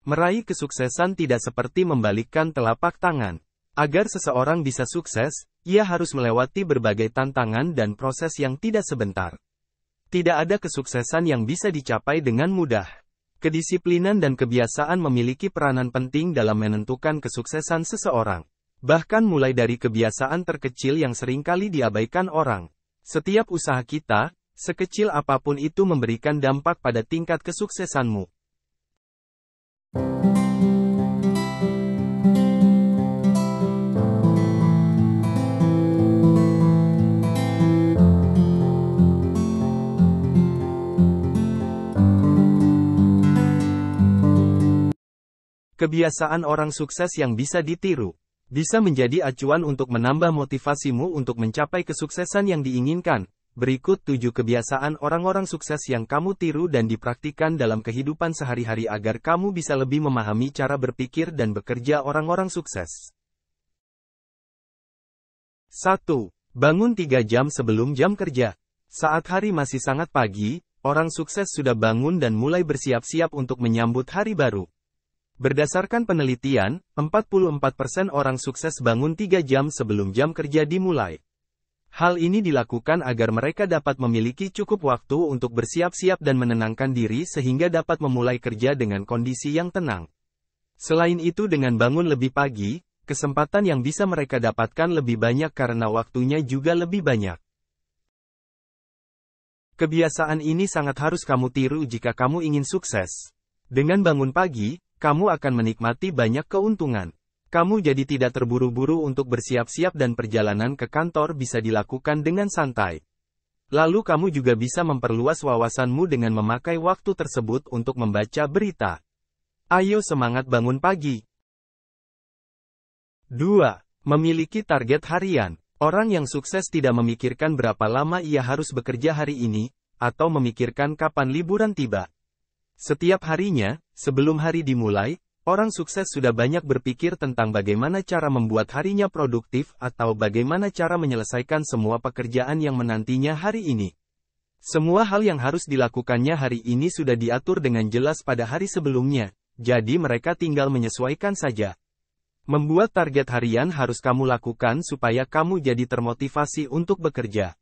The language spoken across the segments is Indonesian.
Meraih kesuksesan tidak seperti membalikkan telapak tangan. Agar seseorang bisa sukses, ia harus melewati berbagai tantangan dan proses yang tidak sebentar. Tidak ada kesuksesan yang bisa dicapai dengan mudah. Kedisiplinan dan kebiasaan memiliki peranan penting dalam menentukan kesuksesan seseorang. Bahkan mulai dari kebiasaan terkecil yang seringkali diabaikan orang. Setiap usaha kita, sekecil apapun itu memberikan dampak pada tingkat kesuksesanmu. Kebiasaan orang sukses yang bisa ditiru bisa menjadi acuan untuk menambah motivasimu untuk mencapai kesuksesan yang diinginkan. Berikut 7 kebiasaan orang-orang sukses yang kamu tiru dan dipraktikkan dalam kehidupan sehari-hari agar kamu bisa lebih memahami cara berpikir dan bekerja orang-orang sukses. 1. Bangun 3 jam sebelum jam kerja. Saat hari masih sangat pagi, orang sukses sudah bangun dan mulai bersiap-siap untuk menyambut hari baru. Berdasarkan penelitian, 44% orang sukses bangun 3 jam sebelum jam kerja dimulai. Hal ini dilakukan agar mereka dapat memiliki cukup waktu untuk bersiap-siap dan menenangkan diri sehingga dapat memulai kerja dengan kondisi yang tenang. Selain itu, dengan bangun lebih pagi, kesempatan yang bisa mereka dapatkan lebih banyak karena waktunya juga lebih banyak. Kebiasaan ini sangat harus kamu tiru jika kamu ingin sukses. Dengan bangun pagi, kamu akan menikmati banyak keuntungan. Kamu jadi tidak terburu-buru untuk bersiap-siap dan perjalanan ke kantor bisa dilakukan dengan santai. Lalu kamu juga bisa memperluas wawasanmu dengan memakai waktu tersebut untuk membaca berita. Ayo semangat bangun pagi. 2. Memiliki target harian. Orang yang sukses tidak memikirkan berapa lama ia harus bekerja hari ini, atau memikirkan kapan liburan tiba. Setiap harinya, sebelum hari dimulai, orang sukses sudah banyak berpikir tentang bagaimana cara membuat harinya produktif atau bagaimana cara menyelesaikan semua pekerjaan yang menantinya hari ini. Semua hal yang harus dilakukannya hari ini sudah diatur dengan jelas pada hari sebelumnya, jadi mereka tinggal menyesuaikan saja. Membuat target harian harus kamu lakukan supaya kamu jadi termotivasi untuk bekerja.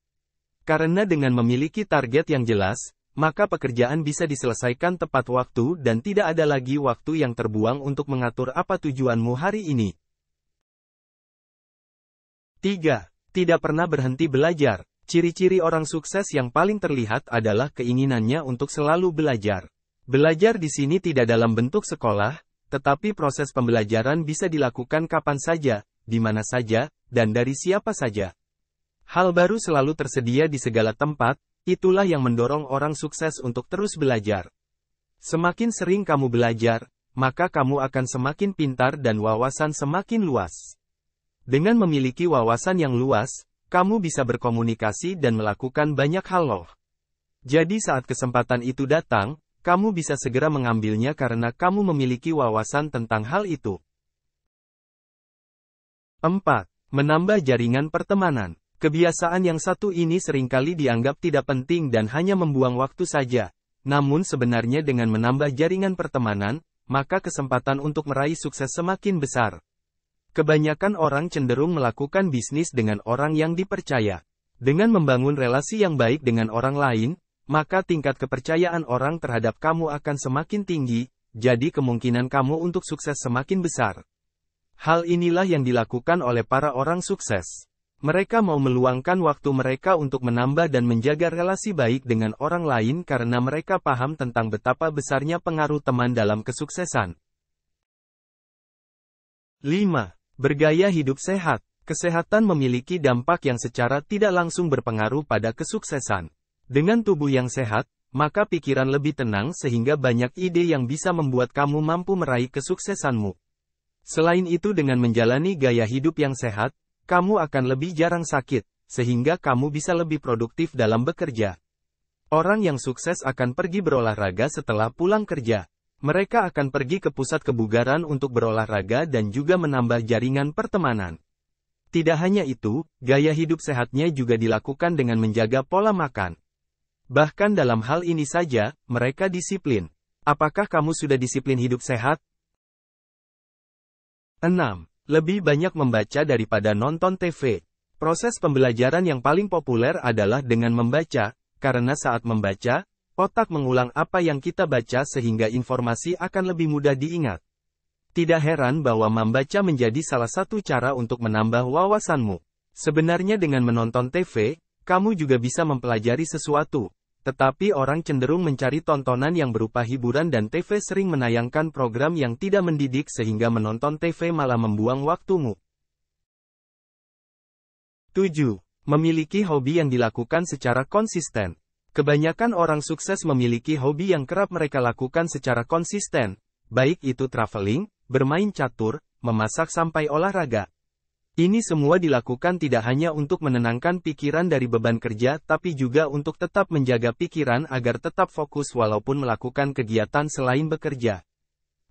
Karena dengan memiliki target yang jelas, maka pekerjaan bisa diselesaikan tepat waktu dan tidak ada lagi waktu yang terbuang untuk mengatur apa tujuanmu hari ini. 3. Tidak pernah berhenti belajar. Ciri-ciri orang sukses yang paling terlihat adalah keinginannya untuk selalu belajar. Belajar di sini tidak dalam bentuk sekolah, tetapi proses pembelajaran bisa dilakukan kapan saja, di mana saja, dan dari siapa saja. Hal baru selalu tersedia di segala tempat. Itulah yang mendorong orang sukses untuk terus belajar. Semakin sering kamu belajar, maka kamu akan semakin pintar dan wawasan semakin luas. Dengan memiliki wawasan yang luas, kamu bisa berkomunikasi dan melakukan banyak hal loh. Jadi saat kesempatan itu datang, kamu bisa segera mengambilnya karena kamu memiliki wawasan tentang hal itu. 4. Menambah jaringan pertemanan. Kebiasaan yang satu ini seringkali dianggap tidak penting dan hanya membuang waktu saja. Namun sebenarnya dengan menambah jaringan pertemanan, maka kesempatan untuk meraih sukses semakin besar. Kebanyakan orang cenderung melakukan bisnis dengan orang yang dipercaya. Dengan membangun relasi yang baik dengan orang lain, maka tingkat kepercayaan orang terhadap kamu akan semakin tinggi, jadi kemungkinan kamu untuk sukses semakin besar. Hal inilah yang dilakukan oleh para orang sukses. Mereka mau meluangkan waktu mereka untuk menambah dan menjaga relasi baik dengan orang lain karena mereka paham tentang betapa besarnya pengaruh teman dalam kesuksesan. 5. Bergaya hidup sehat. Kesehatan memiliki dampak yang secara tidak langsung berpengaruh pada kesuksesan. Dengan tubuh yang sehat, maka pikiran lebih tenang sehingga banyak ide yang bisa membuat kamu mampu meraih kesuksesanmu. Selain itu, dengan menjalani gaya hidup yang sehat, kamu akan lebih jarang sakit, sehingga kamu bisa lebih produktif dalam bekerja. Orang yang sukses akan pergi berolahraga setelah pulang kerja. Mereka akan pergi ke pusat kebugaran untuk berolahraga dan juga menambah jaringan pertemanan. Tidak hanya itu, gaya hidup sehatnya juga dilakukan dengan menjaga pola makan. Bahkan dalam hal ini saja, mereka disiplin. Apakah kamu sudah disiplin hidup sehat? 6. Lebih banyak membaca daripada nonton TV. Proses pembelajaran yang paling populer adalah dengan membaca, karena saat membaca, otak mengulang apa yang kita baca sehingga informasi akan lebih mudah diingat. Tidak heran bahwa membaca menjadi salah satu cara untuk menambah wawasanmu. Sebenarnya dengan menonton TV, kamu juga bisa mempelajari sesuatu. Tetapi orang cenderung mencari tontonan yang berupa hiburan dan TV sering menayangkan program yang tidak mendidik sehingga menonton TV malah membuang waktumu. 7. Memiliki hobi yang dilakukan secara konsisten. Kebanyakan orang sukses memiliki hobi yang kerap mereka lakukan secara konsisten, baik itu traveling, bermain catur, memasak sampai olahraga. Ini semua dilakukan tidak hanya untuk menenangkan pikiran dari beban kerja tapi juga untuk tetap menjaga pikiran agar tetap fokus walaupun melakukan kegiatan selain bekerja.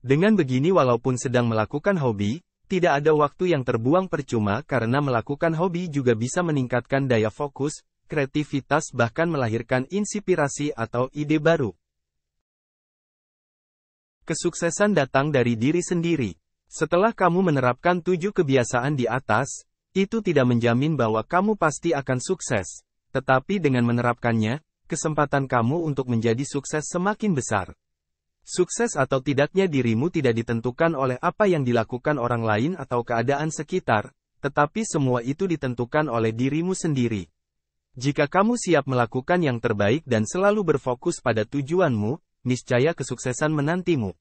Dengan begini walaupun sedang melakukan hobi, tidak ada waktu yang terbuang percuma karena melakukan hobi juga bisa meningkatkan daya fokus, kreativitas bahkan melahirkan inspirasi atau ide baru. Kesuksesan datang dari diri sendiri. Setelah kamu menerapkan 7 kebiasaan di atas, itu tidak menjamin bahwa kamu pasti akan sukses. Tetapi dengan menerapkannya, kesempatan kamu untuk menjadi sukses semakin besar. Sukses atau tidaknya dirimu tidak ditentukan oleh apa yang dilakukan orang lain atau keadaan sekitar, tetapi semua itu ditentukan oleh dirimu sendiri. Jika kamu siap melakukan yang terbaik dan selalu berfokus pada tujuanmu, niscaya kesuksesan menantimu.